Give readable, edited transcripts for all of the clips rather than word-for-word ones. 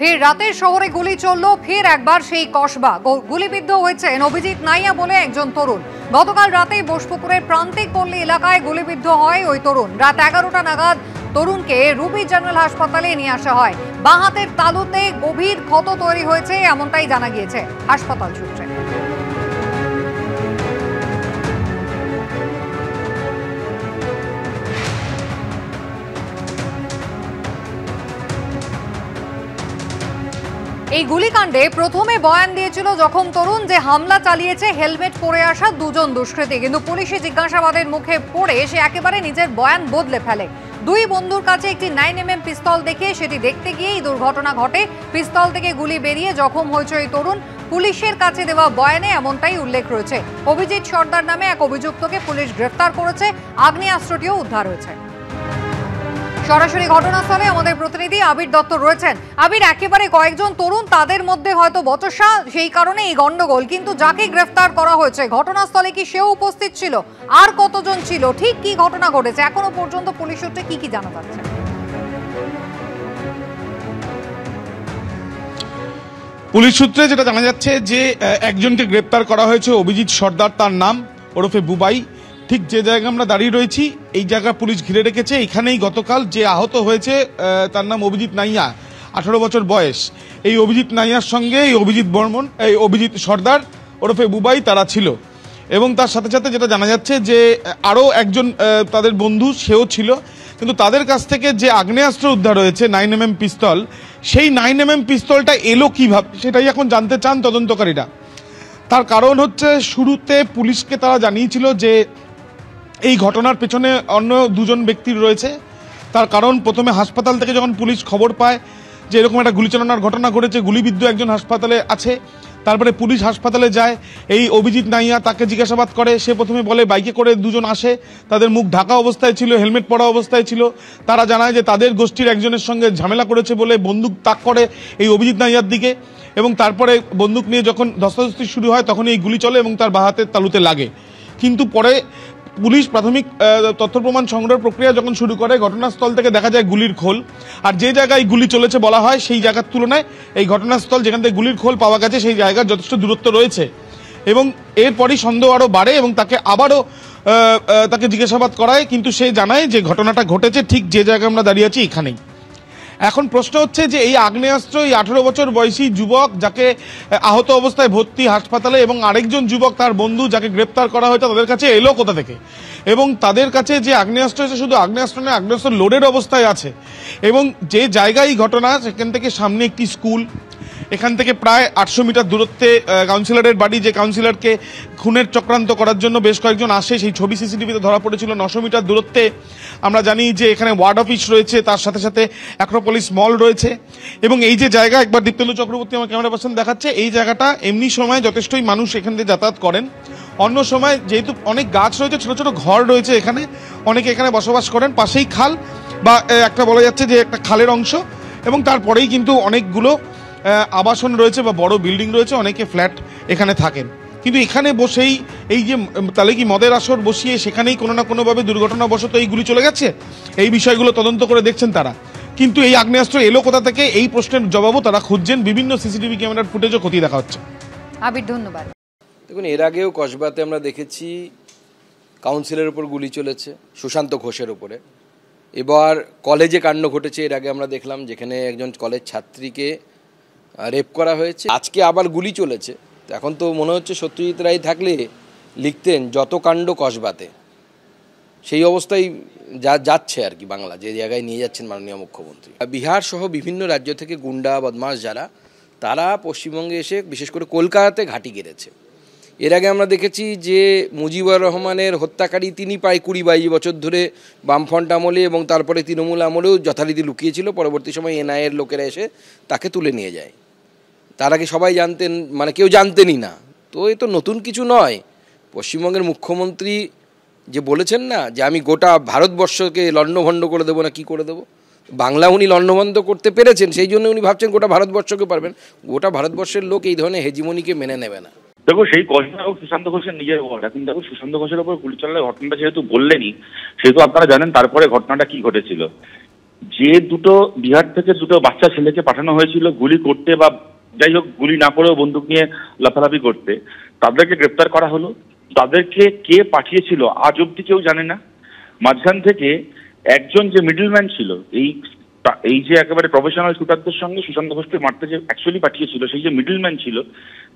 ফের রাতের শহরে গুলি চলল, ফের একবার সেই কসবা। গুলিবিদ্ধ হয়েছেন অভিজিৎ নাইয়া বলে একজন তরুণ। গতকাল রাতেই বোসপুকুরের প্রান্তিক পল্লী এলাকায় গুলিবিদ্ধ হয় ওই তরুণ। রাত 11টা নাগাদ তরুণকে রুবি জেনারেল হাসপাতালে নিয়ে আসা হয়। বাঁ হাতের তালুতে গভীর ক্ষত তৈরি হয়েছে, এমনটাই জানা গিয়েছে হাসপাতাল সূত্রে। এই গুলিকাণ্ডে প্রথমে বয়ান দিয়েছিল জখম তরুণ যে হামলা চালিয়েছে হেলমেট পরে আসা দুজন দুষ্কৃতী, কিন্তু পুলিশি জিজ্ঞাসাবাদের মুখে পড়ে সে একেবারে নিজের বয়ান বদলে ফেলে। দুই বন্ধুর কাছে একটি 9mm পিস্তল দেখিয়ে সেটি দেখতে গিয়েই দুর্ঘটনা ঘটে। পিস্তল থেকে গুলি বেরিয়ে জখম হয়েছে এই তরুণ। পুলিশের কাছে দেওয়া বয়ানে এমনটাই উল্লেখ রয়েছে। অভিজিৎ সর্দার নামে এক অভিযুক্তকে পুলিশ গ্রেফতার করেছে, আগ্নেয়াস্ত্রটিও উদ্ধার হয়েছে। সরাসরি ঘটনাস্থলে আমাদের প্রতিনিধি আবির দত্ত রয়েছেন। আবির, একেবারে কয়েকজন তরুণ, তাদের মধ্যে হয়তো বচসা, সেই কারণে এই গন্ডগোল, কিন্তু যাকে গ্রেফতার করা হয়েছে ঘটনাস্থলে কি সেও উপস্থিত ছিল? আর কতজন ছিল? ঠিক কি ঘটনা ঘটেছে এখনো পর্যন্ত পুলিশ সূত্রে কি জানা যাচ্ছে? পুলিশ সূত্রে যেটা জানা যাচ্ছে যে একজনকে গ্রেপ্তার করা হয়েছে, অভিজিৎ সর্দার তার নাম, ওরফে বুবাই। ঠিক যে জায়গায় আমরা দাঁড়িয়ে রয়েছি এই জায়গা পুলিশ ঘিরে রেখেছে। এখানেই গতকাল যে আহত হয়েছে তার নাম অভিজিৎ নাইয়া, 18 বছর বয়স। এই অভিজিৎ নাইয়ার সঙ্গে এই অভিজিৎ সর্দার ওরফে বুবাই তারা ছিল, এবং তার সাথে সাথে যেটা জানা যাচ্ছে যে আরও একজন তাদের বন্ধু সেও ছিল। কিন্তু তাদের কাছ থেকে যে আগ্নেয়াস্ত্র উদ্ধার হয়েছে 9mm পিস্তল, সেই 9mm পিস্তলটা এলো কিভাবে সেটাই এখন জানতে চান তদন্তকারীরা। তার কারণ হচ্ছে শুরুতে পুলিশকে তারা জানিয়েছিল যে এই ঘটনার পেছনে অন্য দুজন ব্যক্তির রয়েছে। তার কারণ প্রথমে হাসপাতাল থেকে যখন পুলিশ খবর পায় যে এরকম একটা গুলি চালানোর ঘটনা ঘটেছে, গুলিবিদ্ধ একজন হাসপাতালে আছে, তারপরে পুলিশ হাসপাতালে যায়। এই অভিজিৎ নাইয়া তাকে জিজ্ঞাসাবাদ করে। সে প্রথমে বলে বাইকে করে দুজন আসে, তাদের মুখ ঢাকা অবস্থায় ছিল, হেলমেট পরা অবস্থায় ছিল। তারা জানায় যে তাদের গোষ্ঠীর একজনের সঙ্গে ঝামেলা করেছে বলে বন্দুক তাক করে এই অভিজিৎ নাইয়ার দিকে, এবং তারপরে বন্দুক নিয়ে যখন ধস্তাধস্তি শুরু হয় তখন এই গুলি চলে এবং তার বাঁ হাতের তালুতে লাগে। কিন্তু পরে পুলিশ প্রাথমিক তথ্য প্রমাণ সংগ্রহের প্রক্রিয়া যখন শুরু করে, ঘটনাস্থল থেকে দেখা যায় গুলির খোল। আর যে জায়গায় গুলি চলেছে বলা হয় সেই জায়গার তুলনায় এই ঘটনাস্থল যেখান থেকে গুলির খোল পাওয়া গেছে সেই জায়গার যথেষ্ট দূরত্ব রয়েছে, এবং এরপরই সন্দেহ আরও বাড়ে এবং তাকে আবারও তাকে জিজ্ঞাসাবাদ করায়। কিন্তু সে জানায় যে ঘটনাটা ঘটেছে ঠিক যে জায়গায় আমরা দাঁড়িয়ে আছি এখানেই। এখন প্রশ্ন হচ্ছে যে এই আগ্নেয়াস্ত্র এই 18 বছর বয়সী যুবক যাকে আহত অবস্থায় ভর্তি হাসপাতালে, এবং আরেকজন যুবক তার বন্ধু যাকে গ্রেপ্তার করা হয়েছে, তাদের কাছে এলো কোথা থেকে? এবং তাদের কাছে যে আগ্নেয়াস্ত্র আছে শুধু আগ্নেয়াস্ত্র নয়, আগ্নেয়াস্ত্র লোডের অবস্থায় আছে। এবং যে জায়গায় ঘটনা সেখান থেকে সামনে একটি স্কুল, এখান থেকে প্রায় 800 মিটার দূরত্বে কাউন্সিলরের বাড়ি, যে কাউন্সিলরকে খুনের চক্রান্ত করার জন্য বেশ কয়েকজন আসে, সেই ছবি সিসিটিভিতে ধরা পড়েছিল। 900 মিটার দূরত্বে আমরা জানি যে এখানে ওয়ার্ড অফিস রয়েছে, তার সাথে সাথে অ্যাক্রোপলিস মল রয়েছে। এবং এই যে জায়গা, একবার দীপ্তেন্দু চক্রবর্তী আমার ক্যামেরা পার্সন দেখাচ্ছে, এই জায়গাটা এমনি সময় যথেষ্টই মানুষ এখান থেকে যাতায়াত করেন। অন্য সময় যেহেতু অনেক গাছ রয়েছে, ছোট ছোট ঘর রয়েছে এখানে, অনেকে এখানে বসবাস করেন। পাশেই খাল, বা একটা বলা যাচ্ছে যে একটা খালের অংশ, এবং তারপরেই কিন্তু অনেকগুলো আবাসন রয়েছে বা বড় বিল্ডিং রয়েছে, অনেকে ফ্ল্যাট এখানে থাকেন। কিন্তু এখানে বসেই এই যে তাহলে কি মদের আসর বসিয়ে সেখানেই কোনো না কোনোভাবে দুর্ঘটনাবশত এই গুলি চলে গেছে, এই বিষয়গুলো তদন্ত করে দেখছেন তারা। কিন্তু এই আগ্নেয়াস্ত্র এলো কোথা থেকে, এই প্রশ্নের জবাবও তারা খুঁজছেন। বিভিন্ন সিসিটিভি ক্যামেরার ফুটেজও খতিয়ে দেখা হচ্ছে। আবির, ধন্যবাদ। দেখুন, এর আগেও কসবাতে আমরা দেখেছি কাউন্সিলের উপর গুলি চলেছে, সুশান্ত ঘোষের উপরে। এবার কলেজে কাণ্ড ঘটেছে, এর আগে আমরা দেখলাম যেখানে একজন কলেজ ছাত্রীকে রেপ করা হয়েছে। আজকে আবার গুলি চলেছে। এখন তো মনে হচ্ছে সত্যজিৎ রায় থাকলে লিখতেন যত কাণ্ড কসবাতে। সেই অবস্থায় যাচ্ছে আর কি বাংলা, যে জায়গায় নিয়ে যাচ্ছেন মাননীয় মুখ্যমন্ত্রী। বিহার সহ বিভিন্ন রাজ্য থেকে গুন্ডা বদমাশ যারা, তারা পশ্চিমবঙ্গে এসে বিশেষ করে কলকাতাতে ঘাঁটি গেড়েছে। এর আগে আমরা দেখেছি যে মুজিবুর রহমানের হত্যাকারী তিনি প্রায় 20-22 বছর ধরে বামফ্রন্ট আমলে এবং তারপরে তৃণমূল আমলেও যথারীতি লুকিয়েছিল। পরবর্তী সময় এনআইএর লোকেরা এসে তাকে তুলে নিয়ে যায়। তার আগে সবাই জানতেন, মানে কেউ জানতেনই না। তো এ তো নতুন কিছু নয়। পশ্চিমবঙ্গের মুখ্যমন্ত্রী যে বলেছেন না যে আমি গোটা ভারতবর্ষকে লণ্ডভণ্ড করে দেবো, না কি করে দেবো, বাংলা উনি লণ্ডভণ্ড করতে পেরেছেন, সেই জন্য উনি ভাবছেন গোটা ভারতবর্ষকে পারবেন। গোটা ভারতবর্ষের লোক এই ধরনের হেজিমনিকে মেনে নেবে না। দেখো, সেই কসবাও সুশান্ত ঘোষের নিজের ওয়ার্ড। এখন দেখো, সুশান্ত ঘোষের ওপর গুলি চালানোর ঘটনাটা যেহেতু বললেনই, সেহেতু আপনারা জানেন তারপরে ঘটনাটা কি ঘটেছিল। যে দুটো বিহার থেকে দুটো বাচ্চা ছেলেকে পাঠানো হয়েছিল গুলি করতে বা যাই হোক গুলি না করেও বন্দুক নিয়ে লাফালাফি করতে, তাদেরকে গ্রেপ্তার করা হলো। তাদেরকে কে পাঠিয়েছিল আজ অব্দি কেউ জানে না। মাঝখান থেকে একজন যে মিডলম্যান ছিল, এই যে একেবারে প্রফেশনাল শুটারদের সঙ্গে সুশান্ত ঘোষকে মারতে যে অ্যাকচুয়ালি পাঠিয়েছিল, সেই যে মিডলম্যান ছিল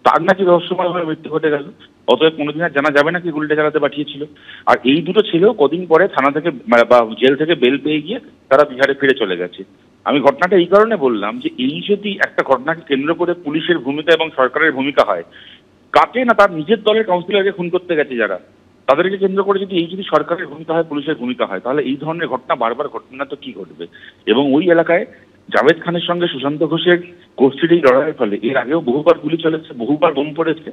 তার নাকি রহস্যময়ভাবে মৃত্যু ঘটে গেল। অতএব কোনোদিন আর জানা যাবে না কি গুলিটা চালাতে পাঠিয়েছিল। আর এই দুটো ছেলেও কদিন পরে থানা থেকে বা জেল থেকে বেল পেয়ে গিয়ে তারা বিহারে ফিরে চলে গেছে। আমি ঘটনাটা এই কারণে বললাম যে এই যদি একটা ঘটনাকে কেন্দ্র করে পুলিশের ভূমিকা এবং সরকারের ভূমিকা হয়, কাকে না তার নিজের দলের কাউন্সিলরকে খুন করতে গেছে যারা, তাদেরকে কেন্দ্র করে যদি সরকারের ভূমিকা হয়, পুলিশের ভূমিকা হয়, তাহলে এই ধরনের ঘটনা বারবার ঘটনা না তো কি ঘটবে। এবং ওই এলাকায় জাভেদ খানের সঙ্গে সুশান্ত ঘোষের গোষ্ঠীর এই লড়াইয়ের ফলে এর আগেও বহুবার গুলি চলেছে, বহুবার বোম পড়েছে।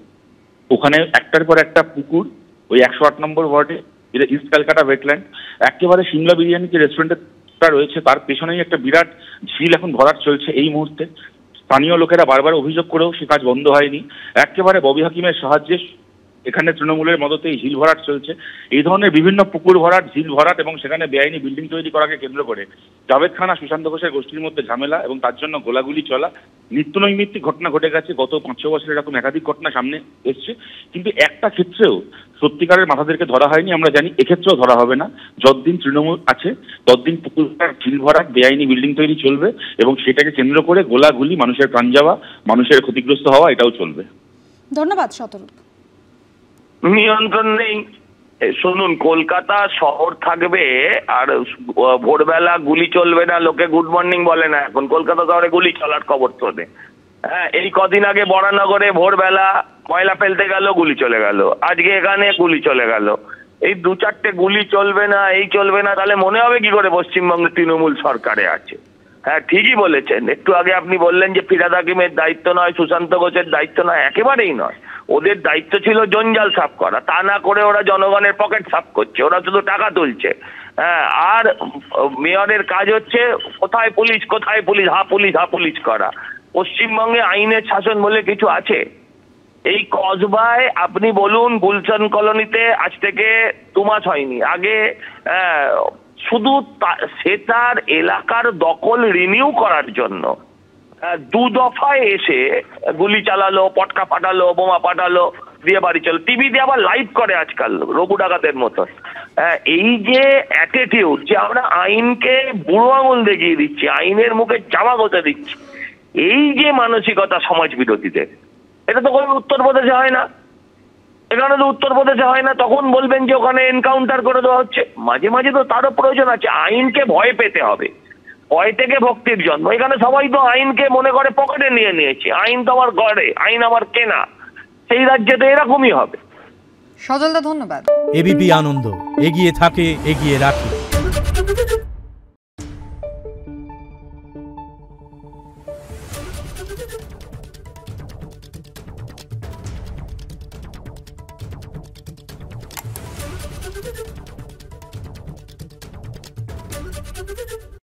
ওখানে একটার পর একটা পুকুর, ওই 108 নম্বর ওয়ার্ডে, এটা ইস্ট ক্যালকাটা ওয়েটল্যান্ড, একেবারে সিমলা বিরিয়ানি যে রেস্টুরেন্টটা রয়েছে তার পেছনেই একটা বিরাট ঝিল এখন ভরাট চলছে এই মুহূর্তে। স্থানীয় লোকেরা বারবার অভিযোগ করেও সে কাজ বন্ধ হয়নি। একেবারে ববি হাকিমের সাহায্যে এখানে তৃণমূলের মদতে এই ঝিল ভরাট চলছে। এই ধরনের বিভিন্ন পুকুর ভরাট, ঝিল ভরাট এবং সেখানে বেআইনি বিল্ডিং তৈরি করাকে কেন্দ্র করে জাভেদ খান আর সুশান্ত ঘোষের গোষ্ঠীর মধ্যে ঝামেলা এবং তার জন্য গোলাগুলি চলা নিত্য নৈমিত্তিক ঘটনা ঘটে গেছে। গত 5-6 বছর এরকম একাধিক ঘটনা সামনে এসছে, কিন্তু একটা ক্ষেত্রেও সত্যিকারের মাথাদেরকে ধরা হয়নি। আমরা জানি এক্ষেত্রেও ধরা হবে না। যতদিন তৃণমূল আছে ততদিন পুকুর ভরাট, ঝিল ভরাট, বেআইনি বিল্ডিং তৈরি চলবে এবং সেটাকে কেন্দ্র করে গোলাগুলি, মানুষের প্রাণ যাওয়া, মানুষের ক্ষতিগ্রস্ত হওয়া, এটাও চলবে। ধন্যবাদ শতরূপ। নিয়ন্ত্রণ নেই। শুনুন, কলকাতা শহর থাকবে আর ভোরবেলা গুলি চলবে না, লোকে গুড মর্নিং বলে না। এখন কলকাতা শহরে গুলি চলার খবর চলে। হ্যাঁ, এই কদিন আগে বরানগরে ভোরবেলা ময়লা ফেলতে গেল, গুলি চলে গেল। আজকে এখানে গুলি চলে গেল। এই 2-4টে গুলি চলবে না, এই চলবে না, তাহলে মনে হবে কি করে পশ্চিমবঙ্গে তৃণমূল সরকারে আছে। হ্যাঁ, ঠিকই বলেছেন। একটু আগে আপনি বললেন যে ফিরহাদ হাকিমের দায়িত্ব নয়, সুশান্ত ঘোষের দায়িত্ব নয়, একেবারেই নয়। ওদের দায়িত্ব ছিল জঞ্জাল সাফ করা, তা না করে ওরা জনগণের পকেট সাফ করছে, ওরা শুধু টাকা তুলছে। হ্যাঁ, আর মেয়রের কাজ হচ্ছে কোথায় পুলিশ, কোথায় পুলিশ, হা পুলিশ, হা পুলিশ করা। পশ্চিমবঙ্গে আইনের শাসন বলে কিছু আছে? এই কসবায় আপনি বলুন, গুলশান কলোনিতে আজ থেকে 2 মাস হয়নি, আগে শুধু সে তার এলাকার দখল রিনিউ করার জন্য 2 দফায় এসে গুলি চালালো, পটকা ফাটালো, বোমা ফাটালো, দিয়ে বাড়ি চলো। টিভিতে আবার লাইভ করে আজকাল রঘু ডাকাতের মতো। এই যে অ্যাটিটিউড, যে আমরা আইনকে বুড়ো আঙুল দেখিয়ে দিচ্ছি, আইনের মুখে জামা ঘষে দিচ্ছি, এই যে মানসিকতা সমাজ বিরোধীদের, এটা তো কোনো উত্তরপ্রদেশে হয় না। এখানে তো উত্তরপ্রদেশে হয় না। তখন বলবেন যে ওখানে এনকাউন্টার করে দেওয়া হচ্ছে। মাঝে মাঝে তো তারও প্রয়োজন আছে। আইনকে ভয় পেতে হবে, ভয় থেকে ভক্তির জন্ম। এখানে সবাই তো আইনকে মনে করে পকেটে নিয়ে নিয়েছে। আইন তো আমার ঘরে, আইন আমার কেনা। সেই রাজ্যে তো এরকমই হবে। সজলদা ধন্যবাদ। এবিপি আনন্দ, এগিয়ে থাকে, এগিয়ে রাখে।